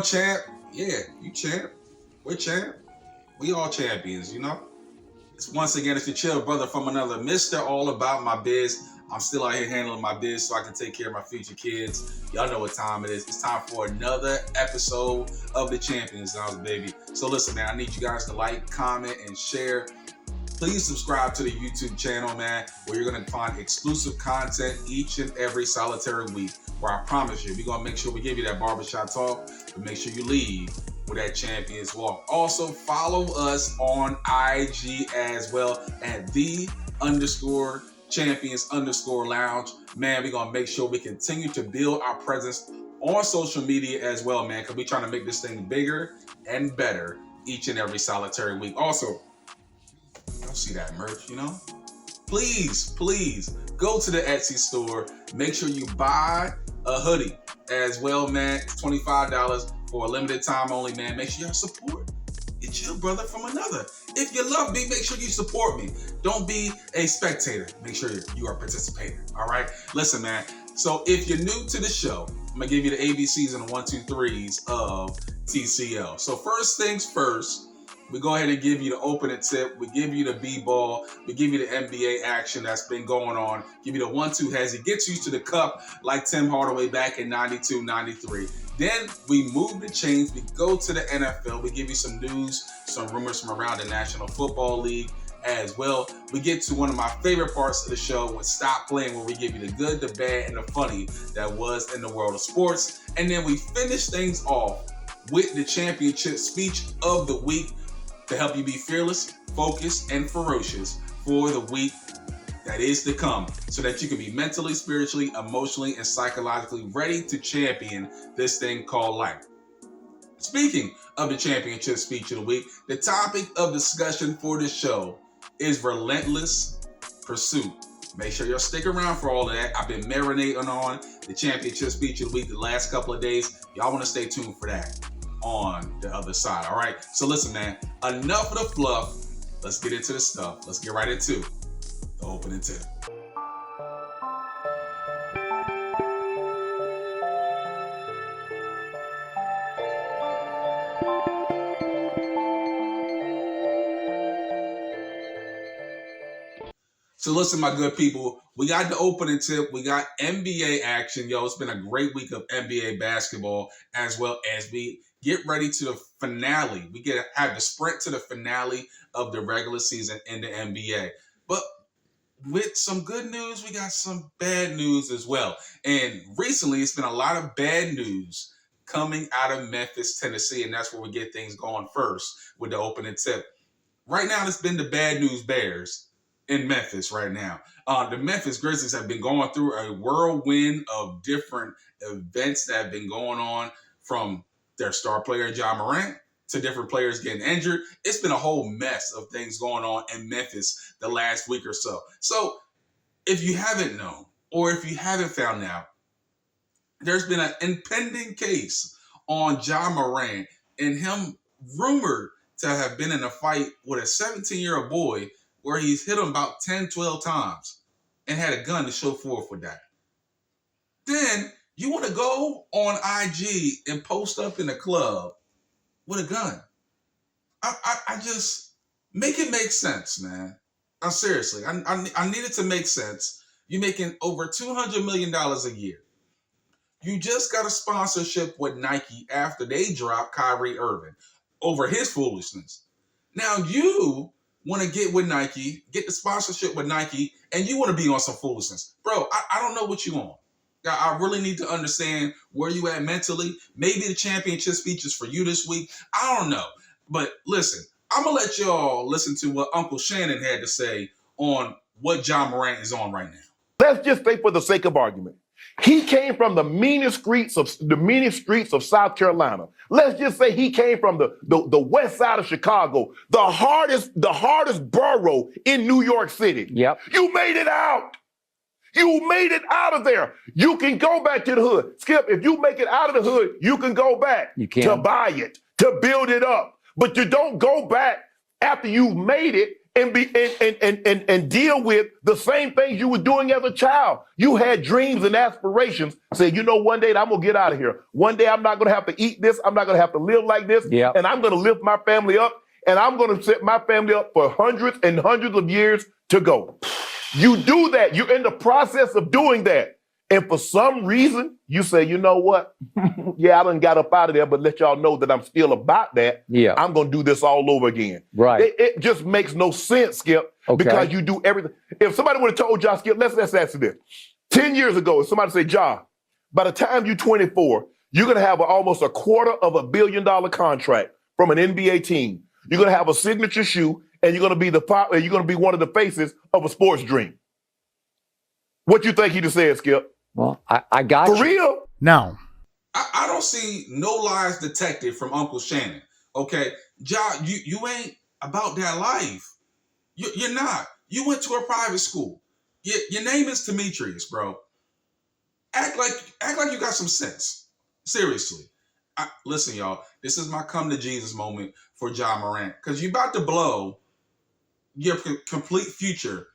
champ. Yeah, you champ. We're champ. We all champions, you know? Once again, it's the chill brother from another Mr. All About My Biz. I'm still out here handling my biz so I can take care of my future kids. Y'all know what time it is. It's time for another episode of the Champions House, baby. So listen, man, I need you guys to like, comment, and share. Please subscribe to the YouTube channel, man, where you're going to find exclusive content each and every solitary week, where I promise you, we're going to make sure we give you that barbershop talk, but make sure you leave with that Champions Walk. Also, follow us on IG as well at _champions_lounge. Man, we're going to make sure we continue to build our presence on social media as well, man, because we're trying to make this thing bigger and better each and every solitary week. Also, don't see that merch, you know? Please go to the Etsy store. Make sure you buy a hoodie as well, man. It's $25 for a limited time only, man. Make sure you support your chill brother from another. If you love me, make sure you support me. Don't be a spectator. Make sure you are a participator, all right? Listen, man. So if you're new to the show, I'm going to give you the ABCs and the 1, 2, 3s of TCL. So first things first, we go ahead and give you the opening tip. We give you the B-ball. We give you the NBA action that's been going on. Give you the 1-2 as he gets used to the cup like Tim Hardaway back in 92, 93. Then we move the chains. We go to the NFL. We give you some news, some rumors from around the National Football League as well. We get to one of my favorite parts of the show with Stop Playing, where we give you the good, the bad, and the funny that was in the world of sports. And then we finish things off with the championship speech of the week, to help you be fearless, focused, and ferocious for the week that is to come, so that you can be mentally, spiritually, emotionally, and psychologically ready to champion this thing called life. Speaking of the championship speech of the week, the topic of discussion for this show is relentless pursuit. Make sure you'll stick around for all of that. I've been marinating on the championship speech of the week the last couple of days. Y'all want to stay tuned for that on the other side, all right? So listen, man, enough of the fluff. Let's get into the stuff. Let's get right into the opening tip. So listen, my good people, we got the opening tip. We got NBA action. Yo, it's been a great week of NBA basketball, as well as we get ready to the finale. We have the sprint to the finale of the regular season in the NBA. But with some good news, we got some bad news as well. And recently, it's been a lot of bad news coming out of Memphis, Tennessee, and that's where we get things going first with the opening tip. Right now, it's been the bad news bears in Memphis right now. The Memphis Grizzlies have been going through a whirlwind of different events that have been going on, from their star player, Ja Morant, to different players getting injured. It's been a whole mess of things going on in Memphis the last week or so. So if you haven't known, or if you haven't found out, there's been an impending case on Ja Morant and him rumored to have been in a fight with a 17-year-old boy where he's hit him about 10, 12 times and had a gun to show forth with that. Then you want to go on IG and post up in a club with a gun. I just make it make sense, man. Seriously, I need it to make sense. You're making over $200 million a year. You just got a sponsorship with Nike after they dropped Kyrie Irving over his foolishness. Now you want to get with Nike, get the sponsorship with Nike, and you want to be on some foolishness. Bro, I don't know what you on. I really need to understand where you at mentally. Maybe the championship speech is for you this week. I don't know. But listen, I'm going to let y'all listen to what Uncle Shannon had to say on what Ja Morant is on right now. Let's just say, for the sake of argument, he came from the meanest streets of South Carolina. Let's just say he came from the west side of Chicago, the hardest borough in New York City. Yep. You made it out. You made it out of there. You can go back to the hood. Skip, if you make it out of the hood, you can go back to buy it, to build it up. But you don't go back after you've made it and deal with the same things you were doing as a child. You had dreams and aspirations. Say, you know, one day I'm gonna get out of here. One day I'm not gonna have to eat this. I'm not gonna have to live like this. Yep. And I'm gonna lift my family up. And I'm gonna set my family up for hundreds and hundreds of years to go. You do that. You're in the process of doing that. And for some reason, you say, you know what? Yeah, I done got up out of there, but let y'all know that I'm still about that. Yeah. I'm going to do this all over again. Right. It just makes no sense, Skip, because you do everything. If somebody would have told y'all, Skip, let's answer this. 10 years ago, if somebody said, Ja, by the time you're 24, you're going to have almost $250 million contract from an NBA team. You're going to have a signature shoe, and you're going to be one of the faces of a sports dream. What you think he just said, Skip? Well, I got For real? No. I don't see no lies detected from Uncle Shannon. Okay, Ja, you ain't about that life. You're not. You went to a private school. Your name is Demetrius, bro. Act like you got some sense. Seriously. Listen, y'all. This is my come to Jesus moment for Ja Morant, because you about to blow your complete future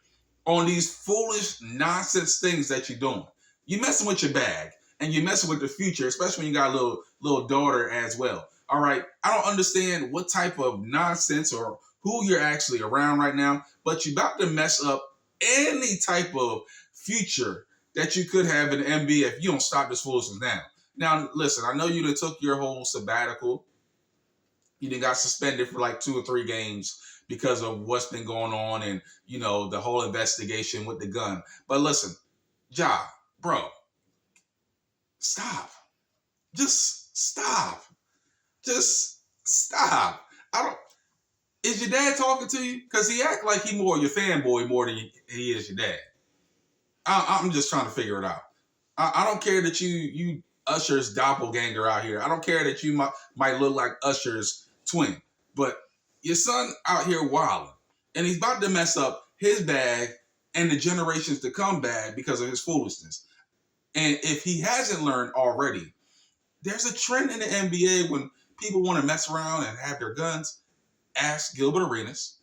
on these foolish nonsense things that you're doing. You messing with your bag, and you messing with the future, especially when you got a little daughter as well. All right, I don't understand what type of nonsense or who you're actually around right now, but you about to mess up any type of future that you could have in the NBA if you don't stop this foolishness now. Now, listen, I know you done took your whole sabbatical. You done got suspended for like 2 or 3 games because of what's been going on and, you know, the whole investigation with the gun. But listen, Ja, bro, stop. Just stop. Just stop. Is your dad talking to you? Because he act like he more your fanboy more than he is your dad. I'm just trying to figure it out. I don't care that you Usher's doppelganger out here. I don't care that you might look like Usher's twin. But your son out here wilding. And he's about to mess up his bag and the generations to come bag because of his foolishness. And if he hasn't learned already, there's a trend in the NBA when people want to mess around and have their guns. Ask Gilbert Arenas.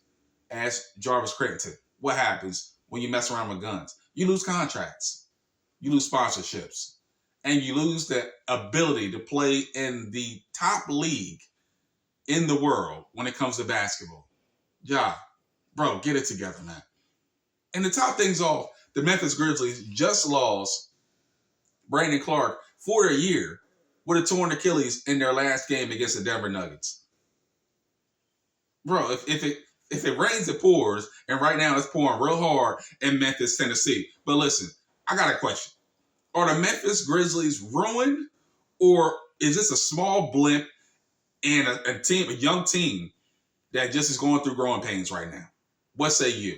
Ask Jarvis Creighton. What happens when you mess around with guns? You lose contracts. You lose sponsorships. And you lose the ability to play in the top league in the world when it comes to basketball. Ja, bro, get it together, man. And to top things off, the Memphis Grizzlies just lost Brandon Clark for a year with a torn Achilles in their last game against the Denver Nuggets. Bro, if it rains, it pours, and right now it's pouring real hard in Memphis, Tennessee. But listen, I got a question. Are the Memphis Grizzlies ruined, or is this a small blimp and a young team that just is going through growing pains right now? What say you?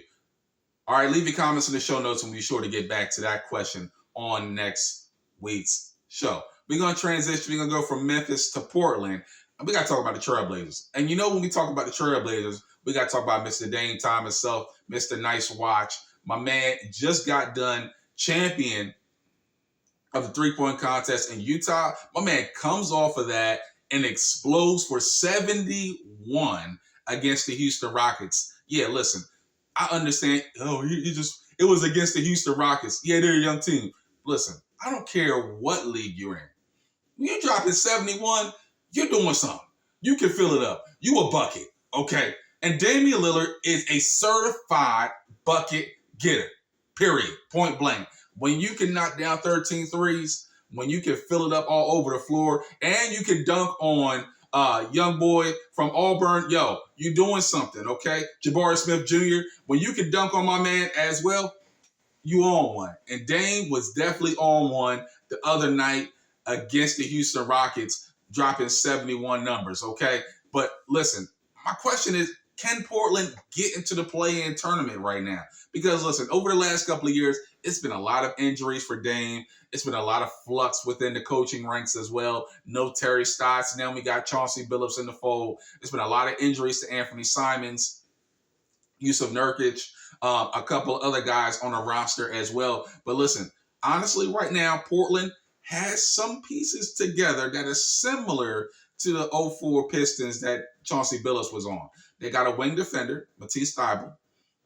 All right, leave your comments in the show notes, and we'll be sure to get back to that question on next week's show. We're going to transition. We're going to go from Memphis to Portland. And we got to talk about the Trailblazers. And you know when we talk about the Trailblazers, we got to talk about Mr. Dame Time himself, Mr. Nice Watch. My man just got done champion of the three-point contest in Utah. My man comes off of that and explodes for 71 against the Houston Rockets. Yeah, listen, I understand. Oh, it was against the Houston Rockets. Yeah, they're a young team. Listen, I don't care what league you're in. When you're dropping 71, you're doing something. You can fill it up. You a bucket, okay? And Damian Lillard is a certified bucket getter, period, point blank. When you can knock down 13 threes, when you can fill it up all over the floor, and you can dunk on young boy from Auburn, yo, you doing something, okay? Jabari Smith Jr., when you can dunk on my man as well, you on one. And Dame was definitely on one the other night against the Houston Rockets, dropping 71 numbers, okay? But listen, my question is, can Portland get into the play-in tournament right now? Because listen, over the last couple of years, it's been a lot of injuries for Dame. It's been a lot of flux within the coaching ranks as well. No Terry Stotts. Now we got Chauncey Billups in the fold. There's been a lot of injuries to Anthony Simons, Yusuf Nurkic, a couple of other guys on the roster as well. But listen, honestly, right now, Portland has some pieces together that is similar to the 04 Pistons that Chauncey Billups was on. They got a wing defender, Matisse Thybulle.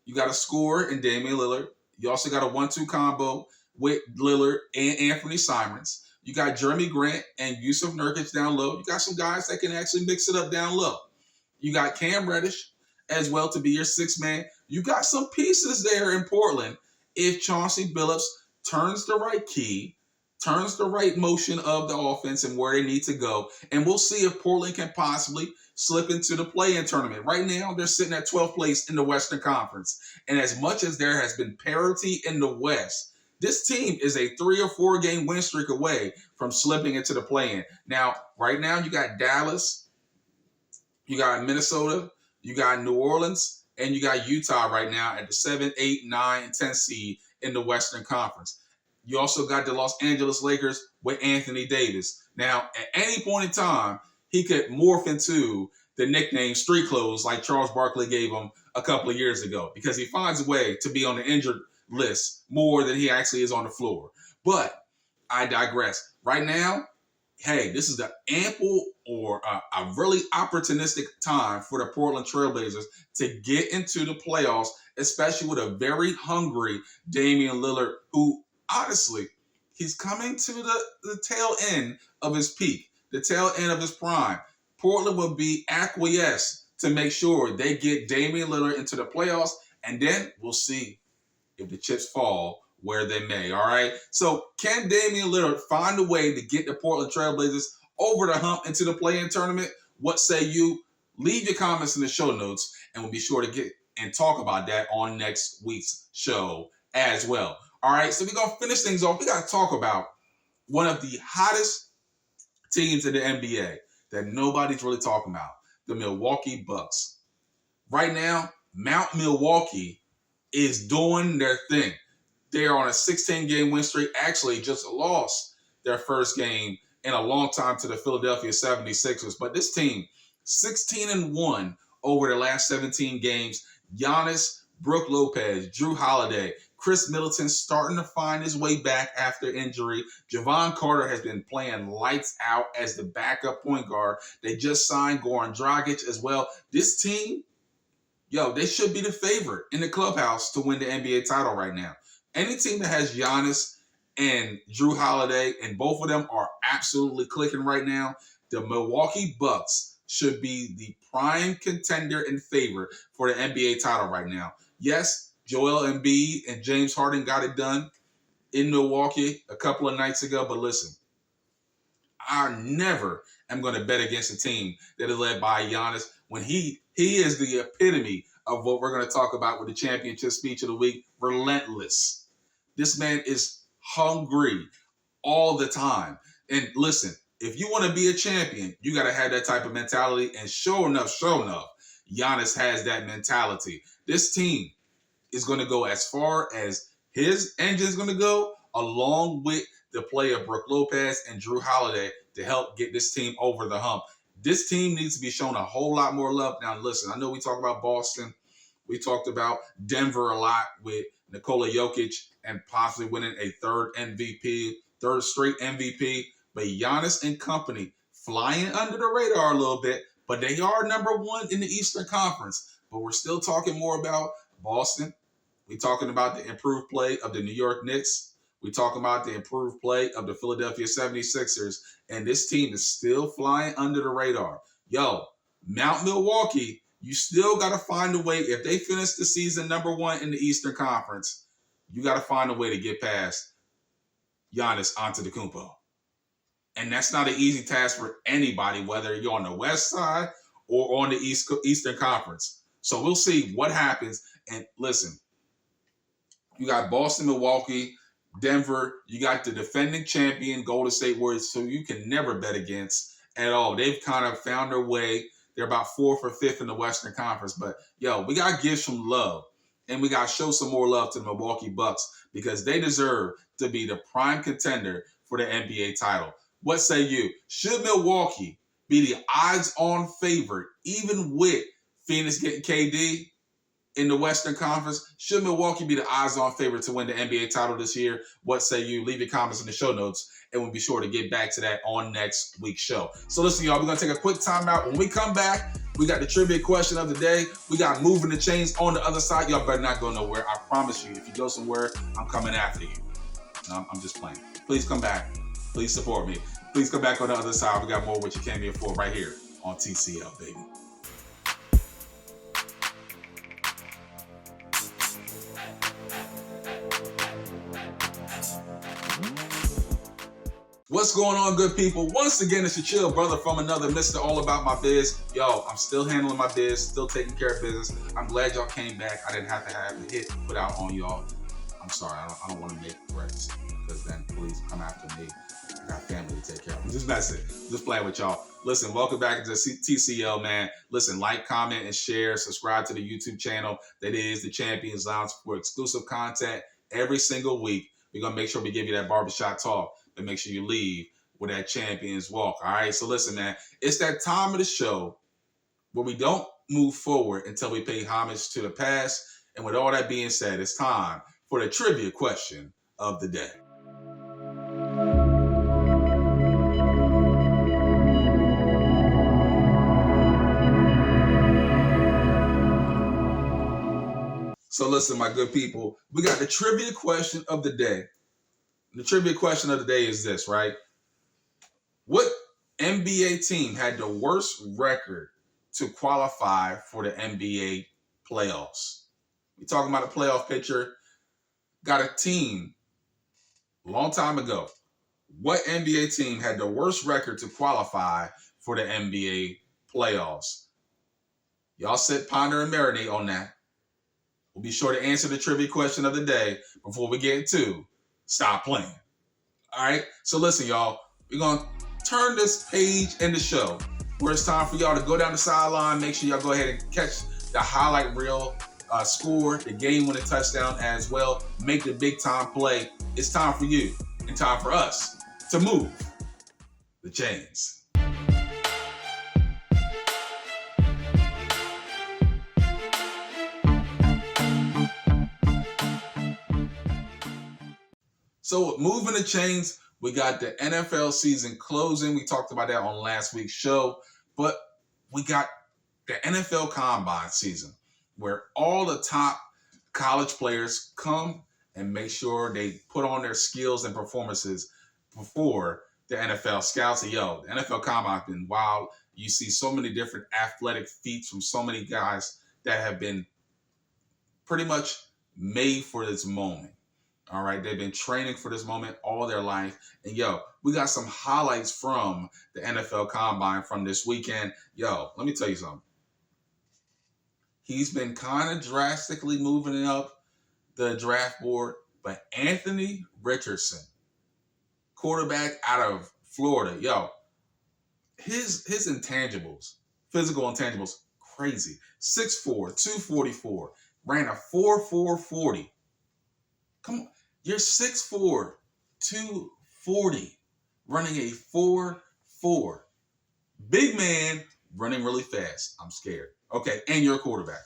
You got a scorer in Damian Lillard. You also got a 1-2 combo with Lillard and Anthony Simons. You got Jeremy Grant and Yusuf Nurkic down low. You got some guys that can actually mix it up down low. You got Cam Reddish as well to be your sixth man. You got some pieces there in Portland. If Chauncey Billups turns the right key, turns the right motion of the offense and where they need to go, and we'll see if Portland can possibly slip into the play-in tournament. Right now, they're sitting at 12th place in the Western Conference. And as much as there has been parity in the West, this team is a 3 or 4 game win streak away from slipping into the play-in. Now, right now, you got Dallas, you got Minnesota, you got New Orleans, and you got Utah right now at the 7, 8, 9, and 10 seed in the Western Conference. You also got the Los Angeles Lakers with Anthony Davis. Now, at any point in time, he could morph into the nickname Street Clothes like Charles Barkley gave him a couple of years ago because he finds a way to be on the injured list more than he actually is on the floor. But I digress. Right now, hey, this is the ample or a really opportunistic time for the Portland Trailblazers to get into the playoffs, especially with a very hungry Damian Lillard, who honestly, he's coming to the tail end of his peak, the tail end of his prime. Portland will be acquiesced to make sure they get Damian Lillard into the playoffs, and then we'll see if the chips fall where they may, all right? So can Damian Lillard find a way to get the Portland Trailblazers over the hump into the play-in tournament? What say you? Leave your comments in the show notes, and we'll be sure to get and talk about that on next week's show as well. All right, so we're going to finish things off. We got to talk about one of the hottest teams in the NBA that nobody's really talking about, the Milwaukee Bucks. Right now, Mount Milwaukee is doing their thing. They are on a 16-game win streak, actually just lost their first game in a long time to the Philadelphia 76ers. But this team, 16-1 over the last 17 games. Giannis, Brook Lopez, Drew Holiday, Chris Middleton starting to find his way back after injury. Javon Carter has been playing lights out as the backup point guard. They just signed Goran Dragic as well. This team, they should be the favorite in the clubhouse to win the NBA title right now. Any team that has Giannis and Drew Holiday, and both of them are absolutely clicking right now, the Milwaukee Bucks should be the prime contender and favorite for the NBA title right now. Yes, Joel Embiid and James Harden got it done in Milwaukee a couple of nights ago, but listen, I never am going to bet against a team that is led by Giannis when he is the epitome of what we're going to talk about with the championship speech of the week, relentless. This man is hungry all the time. And listen, if you want to be a champion, you got to have that type of mentality. And sure enough, Giannis has that mentality. This team is going to go as far as his engine is going to go, along with the play of Brook Lopez and Drew Holiday to help get this team over the hump. This team needs to be shown a whole lot more love. Now, listen, I know we talk about Boston. We talked about Denver a lot with Nikola Jokic and possibly winning a third straight MVP. But Giannis and company flying under the radar a little bit, but they are number one in the Eastern Conference. But we're still talking more about Boston. We're talking about the improved play of the New York Knicks. We're talking about the improved play of the Philadelphia 76ers. And this team is still flying under the radar. Mount Milwaukee, you still got to find a way. If they finish the season number one in the Eastern Conference, you got to find a way to get past Giannis Antetokounmpo. And that's not an easy task for anybody, whether you're on the West side or on the Eastern Conference. So we'll see what happens. And listen, you got Boston, Milwaukee, Denver. You got the defending champion Golden State Warriors, who you can never bet against at all. They've kind of found their way. They're about 4th or 5th in the Western Conference. But, we got to give some love. And we got to show some more love to the Milwaukee Bucks because they deserve to be the prime contender for the NBA title. What say you? Should Milwaukee be the odds-on favorite, even with Phoenix getting KD? in the Western Conference? Should Milwaukee be the odds-on favorite to win the NBA title this year? What say you? Leave your comments in the show notes, and we'll be sure to get back to that on next week's show. So listen, y'all, we're going to take a quick timeout. When we come back, we got the trivia question of the day. We got moving the chains on the other side. Y'all better not go nowhere. I promise you, if you go somewhere, I'm coming after you. No, I'm just playing. Please come back. Please support me. Please come back on the other side. We got more what you came here for right here on TCL, baby. What's going on, good people? Once again, it's your chill brother from another Mr. All About My Biz. Yo, I'm still handling my biz, still taking care of business. I'm glad y'all came back. I didn't have to have the hit put out on y'all. I'm sorry, I don't want to make threats, because then police come after me. I got family to take care of. I'm just messing. Just playing with y'all. Listen, welcome back to TCL, man. Listen, like, comment, and share. Subscribe to the YouTube channel. That is the Champions Lounge for exclusive content every single week. We're going to make sure we give you that barbershop talk, and make sure you leave with that Champions walk. All right? So listen, man. It's that time of the show where we don't move forward until we pay homage to the past. And with all that being said, it's time for the trivia question of the day. So listen, my good people, we got the trivia question of the day. The trivia question of the day is this, right? What NBA team had the worst record to qualify for the NBA playoffs? We're talking about a playoff picture. Got a team a long time ago. What NBA team had the worst record to qualify for the NBA playoffs? Y'all sit, ponder, and marinate on that. We'll be sure to answer the trivia question of the day before we get into Stop Playing. All right? So listen, y'all. We're going to turn this page in the show where it's time for y'all to go down the sideline. Make sure y'all go ahead and catch the highlight reel, score, the game-winning touchdown as well. Make the big-time play. It's time for you and time for us to move the chains. So moving the chains, we got the NFL season closing. We talked about that on last week's show, but we got the NFL Combine season where all the top college players come and make sure they put on their skills and performances before the NFL scouts. And yo, the NFL Combine has been wild. You see so many different athletic feats from so many guys that have been pretty much made for this moment. All right, they've been training for this moment all their life. And yo, we got some highlights from the NFL Combine from this weekend. Yo, let me tell you something. He's been kind of drastically moving up the draft board, but Anthony Richardson, quarterback out of Florida, yo, his intangibles, physical intangibles, crazy. 6'4", 244, ran a 4.4 40. Come on. You're 6'4", 240, running a 4.4. Big man, running really fast. I'm scared. Okay, and you're a quarterback.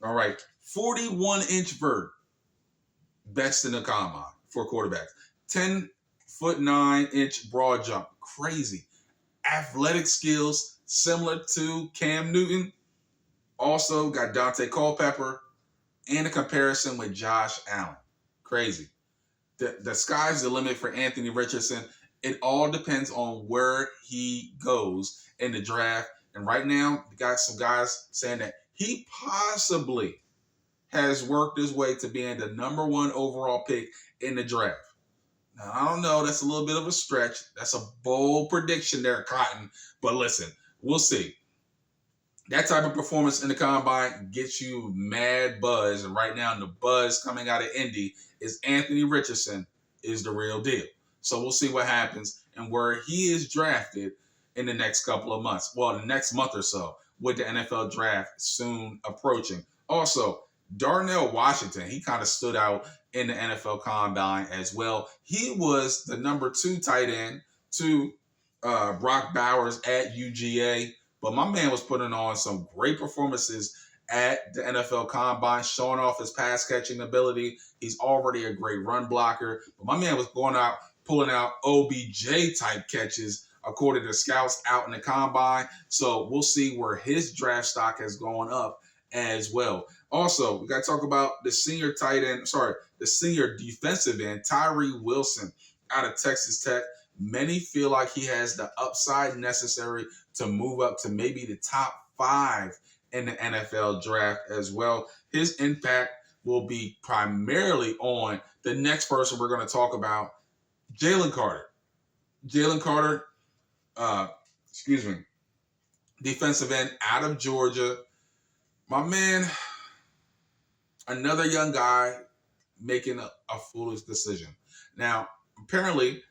All right, 41-inch vert, best in the combine for quarterbacks. 10'9" broad jump, crazy. Athletic skills similar to Cam Newton. Also got Dante Culpepper and a comparison with Josh Allen. Crazy. The sky's the limit for Anthony Richardson. It all depends on where he goes in the draft. And right now, we got some guys saying that he possibly has worked his way to being the number 1 overall pick in the draft. Now, I don't know. That's a little bit of a stretch. That's a bold prediction there, Cotton. But listen, we'll see. That type of performance in the combine gets you mad buzz. And right now, the buzz coming out of Indy is Anthony Richardson is the real deal. So we'll see what happens and where he is drafted in the next couple of months. Well, the next month or so with the NFL draft soon approaching. Also, Darnell Washington, he kind of stood out in the NFL Combine as well. He was the number 2 tight end to Brock Bowers at UGA. But my man was putting on some great performances at the NFL Combine, showing off his pass catching ability. He's already a great run blocker. But my man was going out, pulling out OBJ type catches, according to scouts out in the Combine. So we'll see where his draft stock has gone up as well. Also, we got to talk about the senior defensive end, Tyree Wilson, out of Texas Tech. Many feel like he has the upside necessary to move up to maybe the top 5 in the NFL draft as well. His impact will be primarily on the next person we're going to talk about, Jalen Carter. Jalen Carter, defensive end out of Georgia. My man, another young guy making a foolish decision. Now, apparently,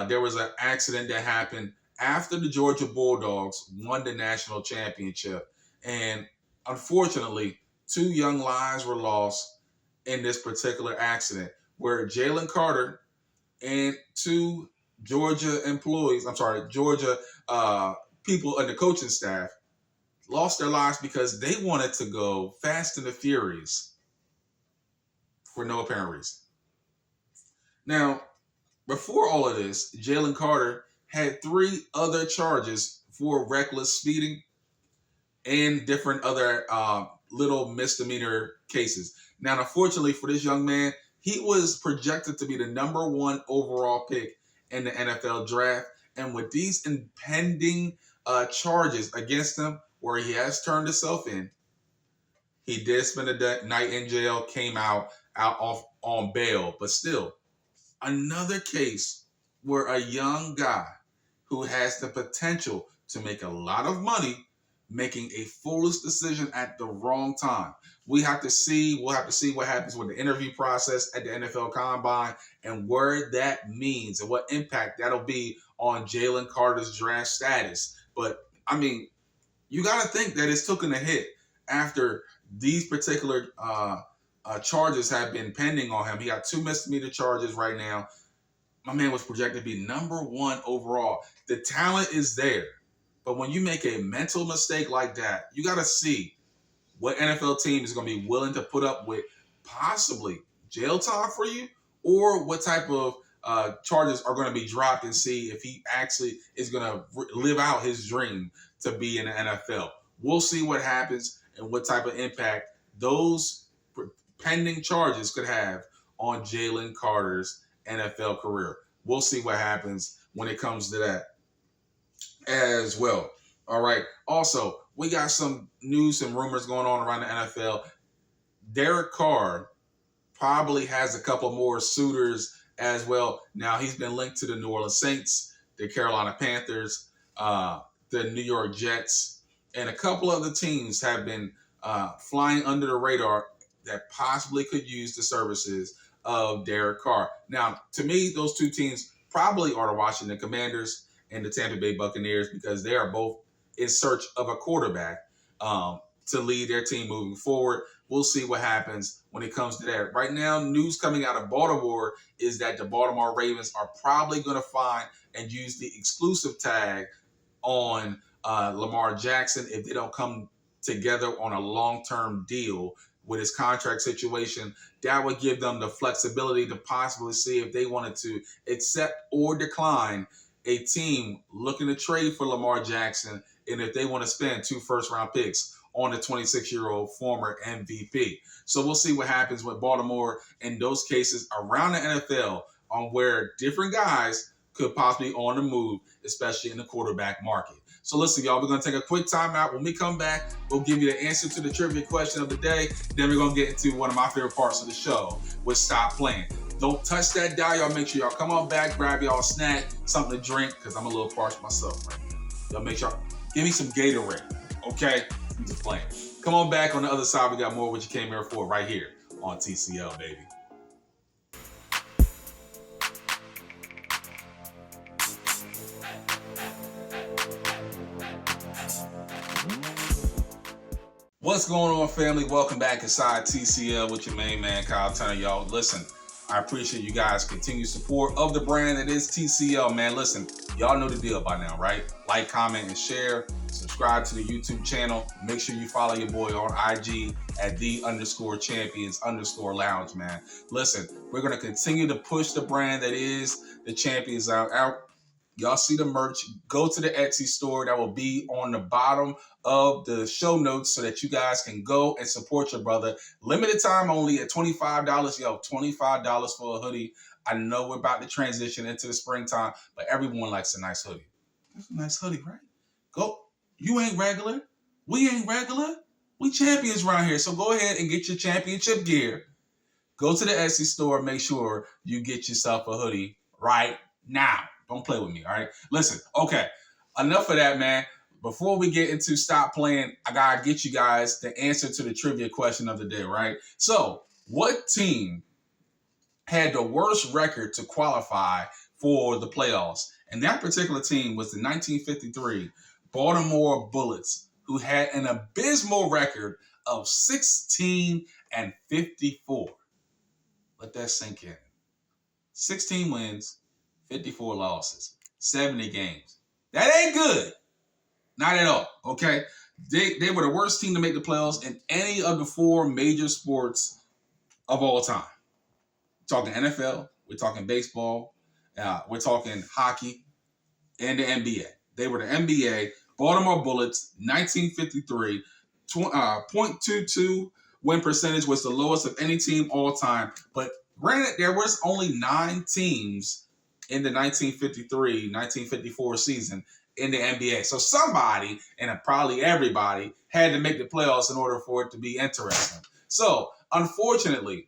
there was an accident that happened after the Georgia Bulldogs won the national championship. And unfortunately, 2 young lives were lost in this particular accident where Jalen Carter and 2 Georgia people in the coaching staff lost their lives because they wanted to go Fast and the Furious for no apparent reason. Now, before all of this, Jalen Carter had 3 other charges for reckless speeding and different other little misdemeanor cases. Now, unfortunately for this young man, he was projected to be the number 1 overall pick in the NFL draft. And with these impending charges against him, where he has turned himself in, he did spend a night in jail, came out off on bail. But still, another case where a young guy who has the potential to make a lot of money making a foolish decision at the wrong time. We'll have to see what happens with the interview process at the NFL Combine and where that means and what impact that'll be on Jalen Carter's draft status. But, I mean, you got to think that it's taken a hit after these particular charges have been pending on him. He got 2 misdemeanor charges right now. My man was projected to be number 1 overall. The talent is there. But when you make a mental mistake like that, you got to see what NFL team is going to be willing to put up with possibly jail time for you, or what type of charges are going to be dropped, and see if he actually is going to live out his dream to be in the NFL. We'll see what happens and what type of impact those pending charges could have on Jalen Carter's NFL career. We'll see what happens when it comes to that as well. All right. Also, we got some news and rumors going on around the NFL. Derek Carr probably has a couple more suitors as well. Now, he's been linked to the New Orleans Saints, the Carolina Panthers, the New York Jets, and a couple other teams have been flying under the radar that possibly could use the services of Derek Carr. Now, to me, those 2 teams probably are the Washington Commanders and the Tampa Bay Buccaneers, because they are both in search of a quarterback to lead their team moving forward. We'll see what happens when it comes to that. Right now, news coming out of Baltimore is that the Baltimore Ravens are probably going to find and use the exclusive tag on Lamar Jackson if they don't come together on a long-term deal with his contract situation. That would give them the flexibility to possibly see if they wanted to accept or decline a team looking to trade for Lamar Jackson, and if they want to spend 2 first-round picks on the 26-year-old former MVP. So we'll see what happens with Baltimore in those cases around the NFL on where different guys could possibly be on the move, especially in the quarterback market. So listen, y'all, we're going to take a quick time out. When we come back, we'll give you the answer to the trivia question of the day. Then we're going to get into one of my favorite parts of the show, with Stop Playing. Don't touch that dial. Y'all make sure y'all come on back, grab y'all a snack, something to drink, because I'm a little parched myself right now. Y'all make sure, give me some Gatorade, okay? I'm just playing. Come on back. On the other side, we got more of what you came here for right here on TCL, baby. What's going on, family? Welcome back inside TCL with your main man, Kyle Turner. Y'all, listen, I appreciate you guys' continued support of the brand that is TCL, man. Listen, y'all know the deal by now, right? Like, comment, and share. Subscribe to the YouTube channel. Make sure you follow your boy on IG at _champions_lounge, man. Listen, we're going to continue to push the brand that is the Champions out. Y'all see the merch. Go to the Etsy store. That will be on the bottom of the show notes so that you guys can go and support your brother. Limited time only at $25. Yo, $25 for a hoodie. I know we're about to transition into the springtime, but everyone likes a nice hoodie. That's a nice hoodie, right? Go. You ain't regular. We ain't regular. We champions around here. So go ahead and get your championship gear. Go to the Etsy store. Make sure you get yourself a hoodie right now. Don't play with me, all right? Listen, okay, enough of that, man. Before we get into Stop Playing, I got to get you guys the answer to the trivia question of the day, right? So, what team had the worst record to qualify for the playoffs? And that particular team was the 1953 Baltimore Bullets, who had an abysmal record of 16-54. Let that sink in. 16 wins. 54 losses, 70 games. That ain't good. Not at all, okay? They were the worst team to make the playoffs in any of the four major sports of all time. We're talking NFL, we're talking baseball, we're talking hockey, and the NBA. They were the NBA, Baltimore Bullets, 1953, .22 win percentage was the lowest of any team all time. But granted, there was only 9 teams in the 1953-1954 season in the NBA. So somebody, and probably everybody, had to make the playoffs in order for it to be interesting. So, unfortunately,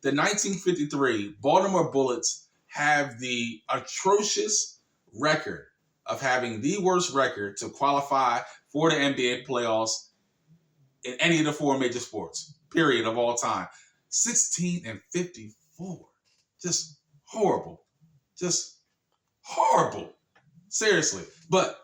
the 1953 Baltimore Bullets have the atrocious record of having the worst record to qualify for the NBA playoffs in any of the four major sports, period, of all time. 16-54. Just horrible. Just horrible. Seriously. But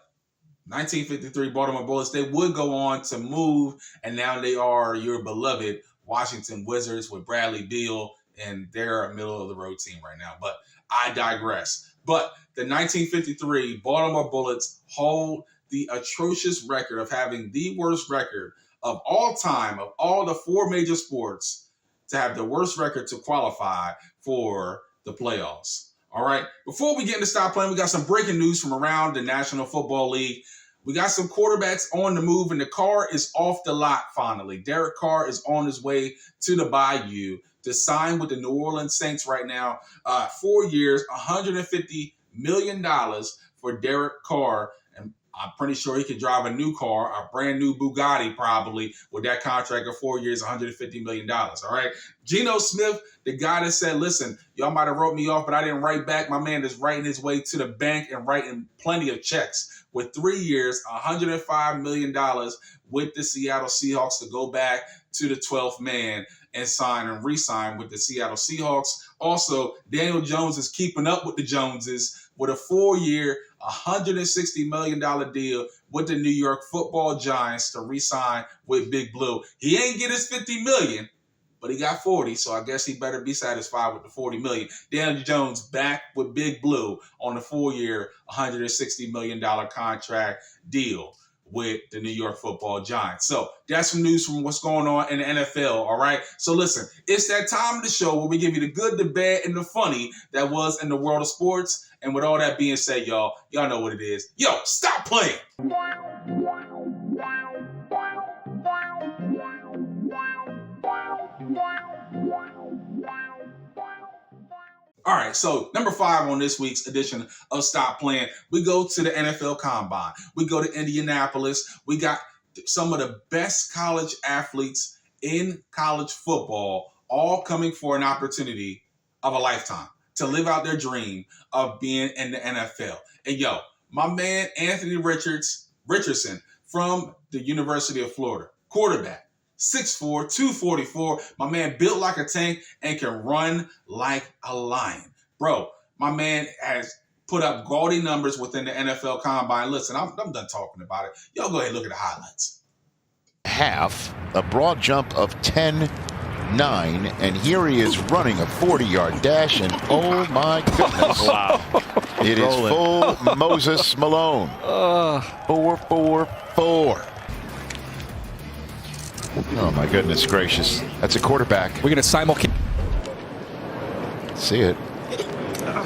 1953 Baltimore Bullets, they would go on to move, and now they are your beloved Washington Wizards with Bradley Beal, and they're a middle-of-the-road team right now. But I digress. But the 1953 Baltimore Bullets hold the atrocious record of having the worst record of all time, of all the four major sports, to have the worst record to qualify for the playoffs. All right. Before we get into Stop Playing, we got some breaking news from around the National Football League. We got some quarterbacks on the move, and the car is off the lot finally. Derek Carr is on his way to the Bayou to sign with the New Orleans Saints right now. 4 years, $150 million for Derek Carr. And I'm pretty sure he could drive a new car, a brand new Bugatti probably, with that contract of 4 years, $150 million. All right. Geno Smith, the guy that said, listen, y'all might have wrote me off, but I didn't write back. My man is writing his way to the bank and writing plenty of checks with 3 years, $105 million with the Seattle Seahawks to go back to the 12th man and sign and re-sign with the Seattle Seahawks. Also, Daniel Jones is keeping up with the Joneses with a 4-year, $160 million deal with the New York Football Giants to re-sign with Big Blue. He ain't get his $50 million, but he got 40, so I guess he better be satisfied with the $40 million. Daniel Jones back with Big Blue on the 4-year, $160 million contract deal with the New York Football Giants. So that's some news from what's going on in the NFL, all right? So listen, it's that time of the show where we give you the good, the bad, and the funny that was in the world of sports. And with all that being said, y'all know what it is. Yo, stop playing. All right, so number 5 on this week's edition of Stop Playing, we go to the NFL Combine. We go to Indianapolis. We got some of the best college athletes in college football all coming for an opportunity of a lifetime to live out their dream of being in the NFL. And yo, my man Anthony Richardson from the University of Florida, quarterback. 6'4", 244. My man built like a tank and can run like a lion. Bro, my man has put up gaudy numbers within the NFL Combine. Listen, I'm done talking about it. Y'all go ahead and look at the highlights. Half, a broad jump of 10.9, and here he is running a 40-yard dash, and oh my goodness. Wow. It is full Moses Malone. 4-4-4. Oh, my goodness gracious. That's a quarterback. We're going to simulcast. See it.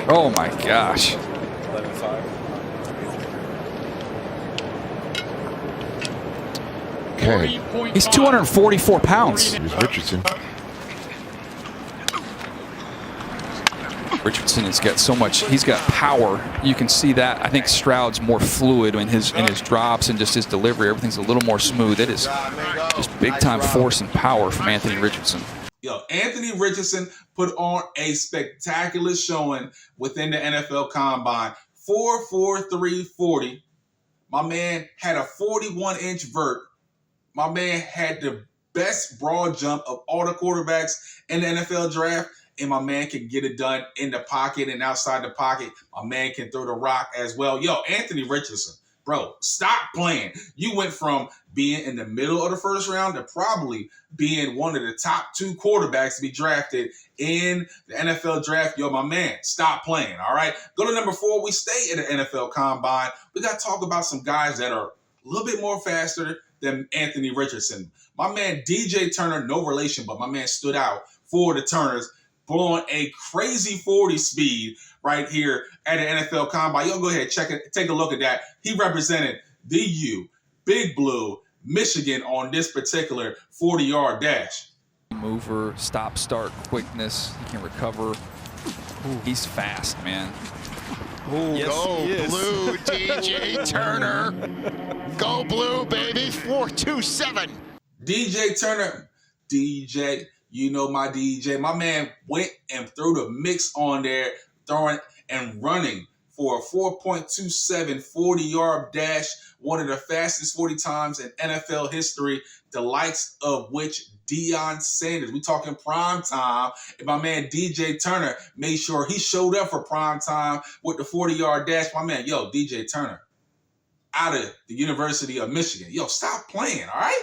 Oh, my gosh. 11-5. Okay. He's 244 pounds. Here's Richardson. Richardson has got so much. He's got power. You can see that. I think Stroud's more fluid in his drops and just his delivery. Everything's a little more smooth. It is just big time force and power from Anthony Richardson. Yo, Anthony Richardson put on a spectacular showing within the NFL Combine. 4.43 40. My man had a 41-inch vert. My man had the best broad jump of all the quarterbacks in the NFL draft. And my man can get it done in the pocket and outside the pocket. My man can throw the rock as well. Yo, Anthony Richardson, bro, stop playing. You went from being in the middle of the first round to probably being one of the top 2 quarterbacks to be drafted in the NFL draft. Yo, my man, stop playing, all right? Go to number 4. We stay in the NFL Combine. We got to talk about some guys that are a little bit more faster than Anthony Richardson. My man, DJ Turner, no relation, but my man stood out for the Turners, blowing a crazy 40 speed right here at the NFL Combine. Yo, go ahead, check it, take a look at that. He represented the U, Big Blue, Michigan on this particular 40-yard dash. Mover, stop, start, quickness. He can recover. Ooh, he's fast, man. Ooh, Yes, go he is. Blue, DJ Turner. Go Blue, baby. 4-2-7. DJ Turner, DJ, you know my DJ. My man went and threw the mix on there, throwing and running for a 4.27 40-yard dash, one of the fastest 40 times in NFL history, the likes of which Deion Sanders. We talking prime time. And my man DJ Turner made sure he showed up for prime time with the 40-yard dash. My man, yo, DJ Turner, out of the University of Michigan. Yo, stop playing, all right?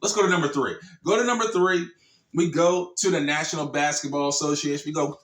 Let's go to number 3. Go to number 3. We go to the National Basketball Association. We go,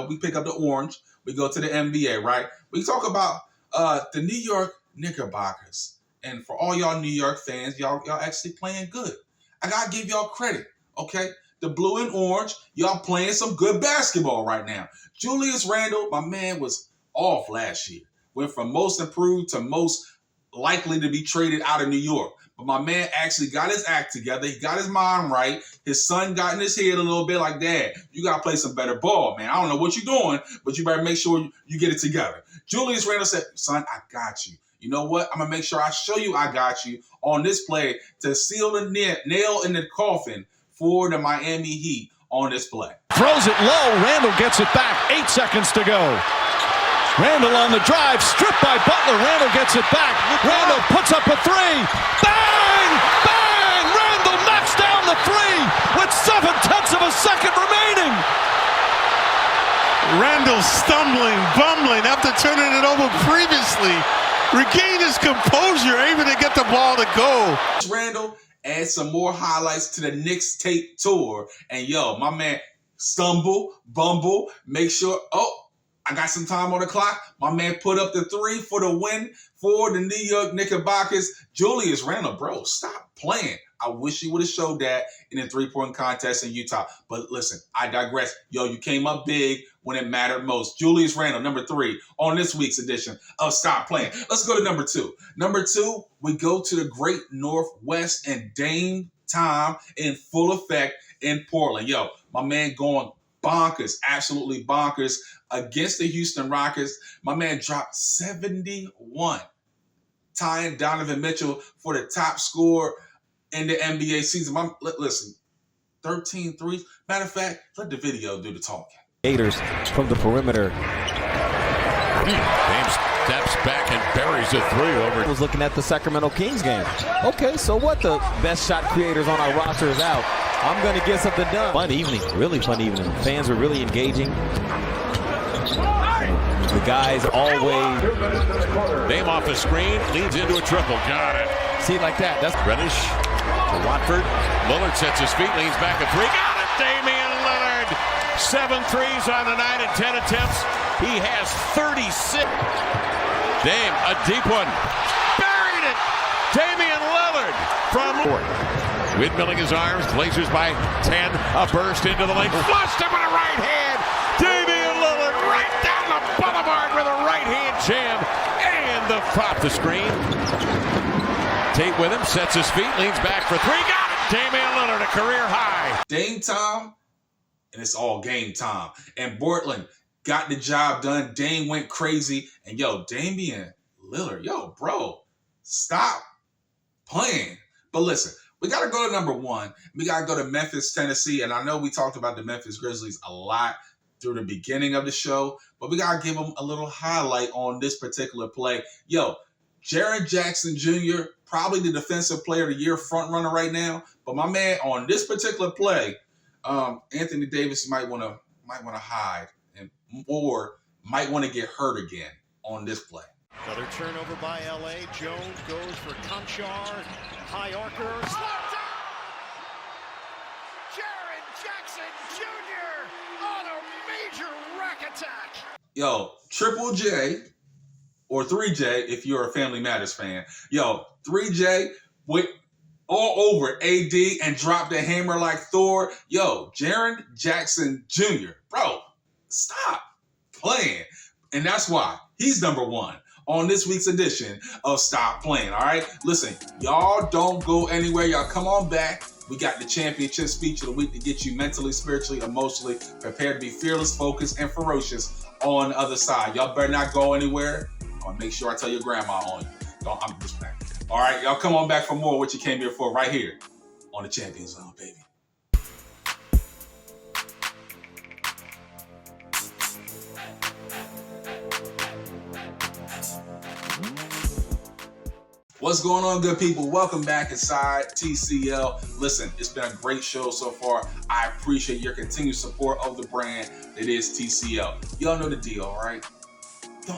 we pick up the orange. We go to the NBA, right? We talk about the New York Knickerbockers. And for all y'all New York fans, y'all actually playing good. I got to give y'all credit, okay? The blue and orange, y'all playing some good basketball right now. Julius Randle, my man, was off last year. Went from most improved to most likely to be traded out of New York. But my man actually got his act together. He got his mind right. His son got in his head a little bit like, Dad, you got to play some better ball, man. I don't know what you're doing, but you better make sure you get it together. Julius Randle said, son, I got you. You know what? I'm going to make sure I show you I got you on this play to seal the nail in the coffin for the Miami Heat on this play. Throws it low. Randle gets it back. 8 seconds to go. Randle on the drive. Stripped by Butler. Randle gets it back. Randle puts up a 3. Bang! Bang! Randle knocks down the 3 with 7/10 of a second remaining. Randle stumbling, bumbling after turning it over previously. Regained his composure, able to get the ball to go. Randle adds some more highlights to the Knicks tape tour. And yo, my man, stumble, bumble, make sure, I got some time on the clock. My man put up the 3 for the win for the New York Knickerbockers. Julius Randle, bro, stop playing. I wish he would have showed that in a 3-point contest in Utah. But listen, I digress. Yo, you came up big when it mattered most. Julius Randle, number 3, on this week's edition of Stop Playing. Let's go to number 2. Number 2, we go to the great Northwest and Dame time in full effect in Portland. Yo, my man going bonkers, absolutely bonkers against the Houston Rockets. My man dropped 71, tying Donovan Mitchell for the top scorer in the NBA season. Listen, 13 threes. Matter of fact, let the video do the talking. Gators from the perimeter. James steps back and buries a 3 over. I was looking at the Sacramento Kings game. Okay, so what? The best shot creators on our roster is out. I'm going to get something done. Fun evening, really fun evening. Fans are really engaging. The guys always. Dame off a screen, leads into a triple. Got it. See it like that. That's Reddish to Watford. Lillard sets his feet, leans back a 3. Got it, Damian Lillard. 7 threes on the night and 10 attempts. He has 36. Dame, a deep one. Buried it. Damian Lillard from windmilling his arms. Blazers by 10. A burst into the lane. Flushed him with a right hand. Damian Lillard right down the boulevard with a right hand jam. And the pop the screen. Tate with him. Sets his feet. Leans back for three. Got it. Damian Lillard, a career high. Dame time, and it's all game time. And Portland got the job done. Dame went crazy. And yo, Damian Lillard, yo, bro, stop playing. But listen, we got to go to number one. We got to go to Memphis, Tennessee. And I know we talked about the Memphis Grizzlies a lot through the beginning of the show, but we got to give them a little highlight on this particular play. Yo, Jaren Jackson Jr., probably the defensive player of the year front runner right now. But my man, on this particular play, Anthony Davis might want to hide or might want to get hurt again on this play. Another turnover by LA. Jones goes for Conchar. High archer. Jaren Jackson Jr. on a major rack attack. Yo, Triple J or 3J if you're a Family Matters fan. Yo, 3J went all over AD and dropped the hammer like Thor. Yo, Jaren Jackson Jr. Bro, stop playing. And that's why he's number one on this week's edition of Stop Playing, all right? Listen, y'all don't go anywhere. Y'all come on back. We got the championship speech of the week to get you mentally, spiritually, emotionally prepared to be fearless, focused, and ferocious on the other side. Y'all better not go anywhere. I'll make sure I tell your grandma on you. I'm just playing. All right, y'all come on back for more of what you came here for right here on the Champion Zone, baby. What's going on, good people? Welcome back inside TCL. Listen, it's been a great show so far. I appreciate your continued support of the brand that is TCL. Y'all know the deal, all right?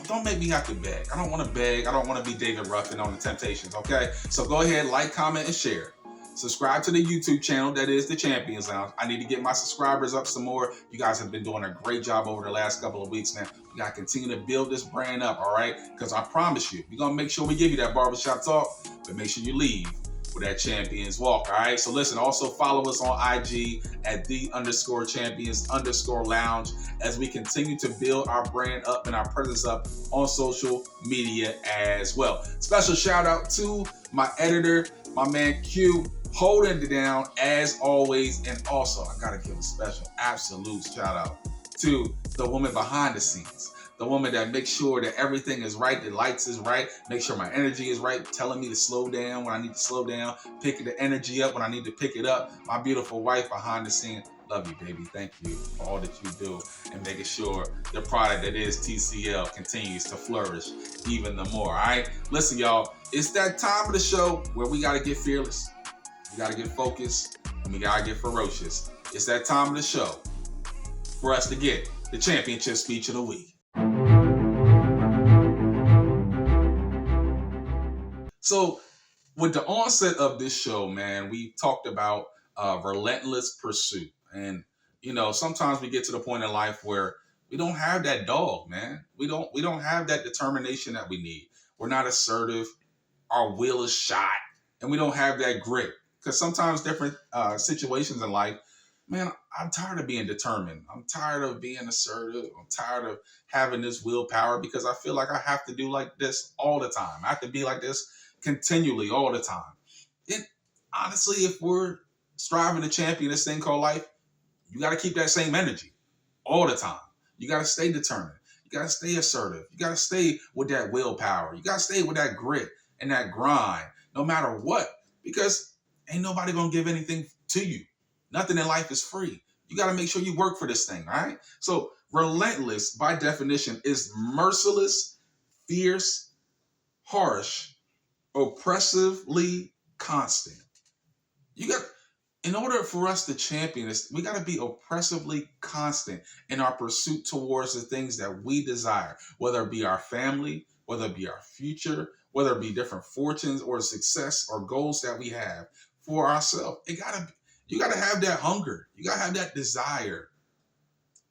Don't make me have to beg. I don't want to beg. I don't want to be David Ruffin on the Temptations, okay? So go ahead, like, comment, and share. Subscribe to the YouTube channel that is the Champions Lounge. I need to get my subscribers up some more. You guys have been doing a great job over the last couple of weeks, man. We got to continue to build this brand up, all right? Because I promise you, we're going to make sure we give you that barbershop talk, but make sure you leave with that Champions walk, all right? So listen, also follow us on IG at @the_champions_lounge as we continue to build our brand up and our presence up on social media as well. Special shout out to my editor, my man Q, holding it down as always. And also, I gotta give a special absolute shout out to the woman behind the scenes, the woman that makes sure that everything is right, the lights is right, make sure my energy is right, telling me to slow down when I need to slow down, picking the energy up when I need to pick it up. My beautiful wife behind the scenes. Love you, baby. Thank you for all that you do and making sure the product that is TCL continues to flourish even the more, all right? Listen, y'all, it's that time of the show where we got to get fearless, we got to get focused, and we got to get ferocious. It's that time of the show for us to get the championship speech of the week. So with the onset of this show, man, we talked about relentless pursuit. And, you know, sometimes we get to the point in life where we don't have that dog, man. We don't have that determination that we need. We're not assertive. Our will is shot, and we don't have that grit. Because sometimes different situations in life, man, I'm tired of being determined. I'm tired of being assertive. I'm tired of having this willpower because I feel like I have to do like this all the time. I have to be like this continually all the time. And honestly, if we're striving to champion this thing called life, you got to keep that same energy all the time. You got to stay determined. You got to stay assertive. You got to stay with that willpower. You got to stay with that grit and that grind, no matter what, because ain't nobody going to give anything to you. Nothing in life is free. You got to make sure you work for this thing, all right? So relentless, by definition, is merciless, fierce, harsh, oppressively constant. In order for us to champion this, we got to be oppressively constant in our pursuit towards the things that we desire, whether it be our family, whether it be our future, whether it be different fortunes or success or goals that we have for ourselves. You got to have that hunger. You got to have that desire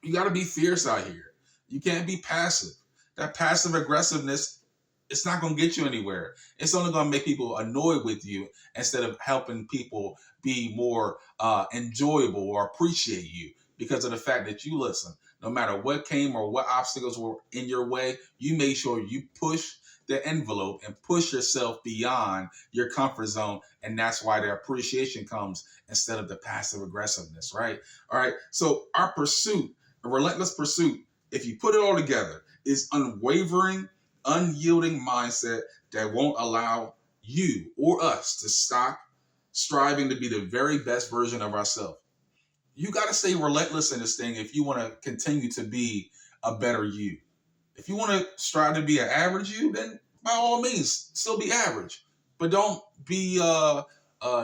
You got to be fierce out here. You can't be passive. That passive aggressiveness, it's not going to get you anywhere. It's only going to make people annoyed with you instead of helping people be more enjoyable or appreciate you because of the fact that you listen. No matter what came or what obstacles were in your way, you made sure you push the envelope and push yourself beyond your comfort zone. And that's why the appreciation comes instead of the passive aggressiveness, right? All right. So our pursuit, a relentless pursuit, if you put it all together, is unwavering, unyielding mindset that won't allow you or us to stop striving to be the very best version of ourselves. You got to stay relentless in this thing if you want to continue to be a better you. If you want to strive to be an average you, then by all means, still be average. But don't be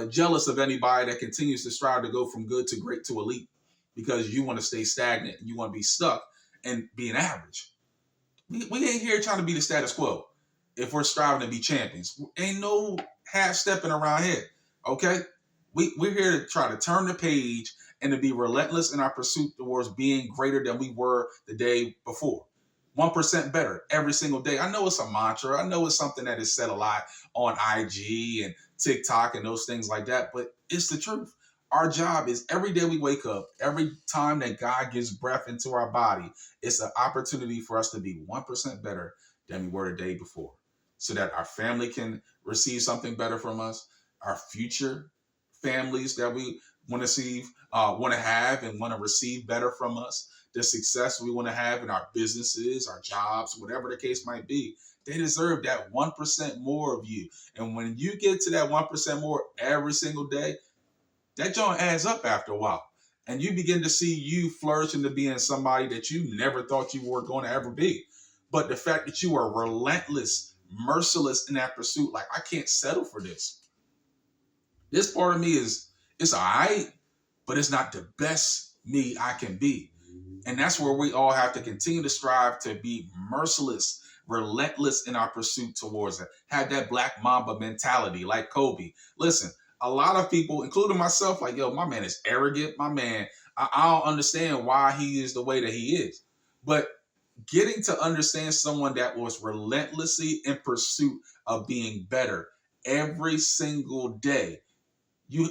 jealous of anybody that continues to strive to go from good to great to elite because you want to stay stagnant and you want to be stuck and being average. We ain't here trying to be the status quo if we're striving to be champions. Ain't no half-stepping around here, okay? We're here to try to turn the page and to be relentless in our pursuit towards being greater than we were the day before. 1% better every single day. I know it's a mantra. I know it's something that is said a lot on IG and TikTok and those things like that, but it's the truth. Our job is every day we wake up, every time that God gives breath into our body, it's an opportunity for us to be 1% better than we were the day before so that our family can receive something better from us, our future families that we want to have and want to receive better from us, the success we want to have in our businesses, our jobs, whatever the case might be. They deserve that 1% more of you. And when you get to that 1% more every single day, that joint adds up after a while. And you begin to see you flourish into being somebody that you never thought you were going to ever be. But the fact that you are relentless, merciless in that pursuit, like, I can't settle for this. This part of me it's all right, but it's not the best me I can be. And that's where we all have to continue to strive to be merciless, relentless in our pursuit towards it. Have that Black Mamba mentality like Kobe. Listen, a lot of people, including myself, like, yo, my man is arrogant. My man, I don't understand why he is the way that he is. But getting to understand someone that was relentlessly in pursuit of being better every single day, you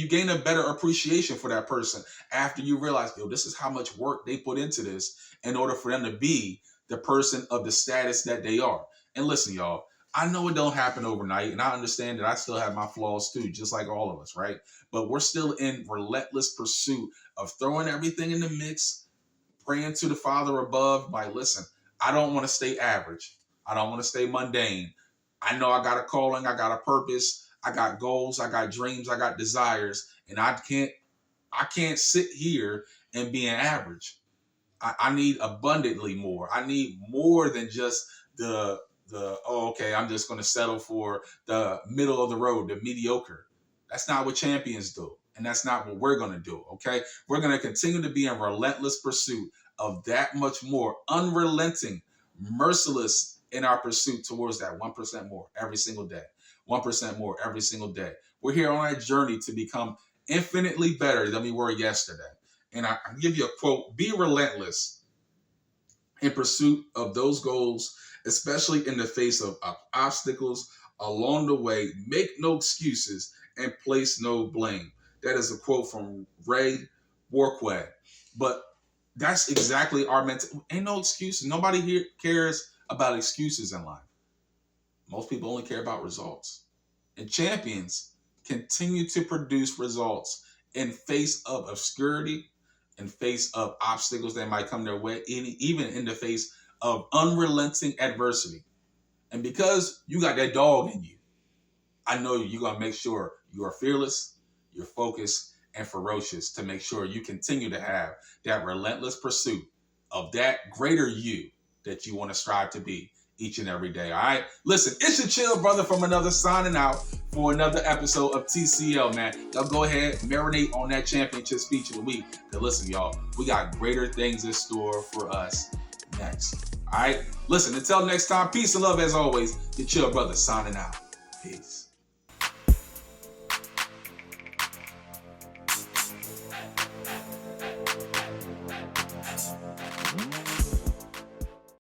gain a better appreciation for that person after you realize, yo, this is how much work they put into this in order for them to be the person of the status that they are. And listen, y'all, I know it don't happen overnight, and I understand that I still have my flaws too, just like all of us, right? But we're still in relentless pursuit of throwing everything in the mix, praying to the Father above by, listen, I don't want to stay average. I don't want to stay mundane. I know I got a calling, I got a purpose, I got goals, I got dreams, I got desires, and I can't sit here and be an average. I need abundantly more. I need more than just I'm just going to settle for the middle of the road, the mediocre. That's not what champions do, and that's not what we're going to do, okay? We're going to continue to be in relentless pursuit of that much more, unrelenting, merciless in our pursuit towards that 1% more every single day. 1% more every single day. We're here on a journey to become infinitely better than we were yesterday. And I give you a quote: be relentless in pursuit of those goals, especially in the face of obstacles along the way. Make no excuses and place no blame. That is a quote from Ray Borquet. But that's exactly our mentality. Ain't no excuses. Nobody here cares about excuses in life. Most people only care about results. And champions continue to produce results in face of obscurity, in face of obstacles that might come their way, even in the face of unrelenting adversity. And because you got that dog in you, I know you're going to make sure you are fearless, you're focused, and ferocious to make sure you continue to have that relentless pursuit of that greater you that you want to strive to be each and every day. All right. Listen, it's your chill brother from another signing out for another episode of TCL, man. Y'all go ahead, marinate on that championship speech of the week. Because listen, y'all, we got greater things in store for us next. All right. Listen, until next time, peace and love as always. Your chill brother signing out. Peace.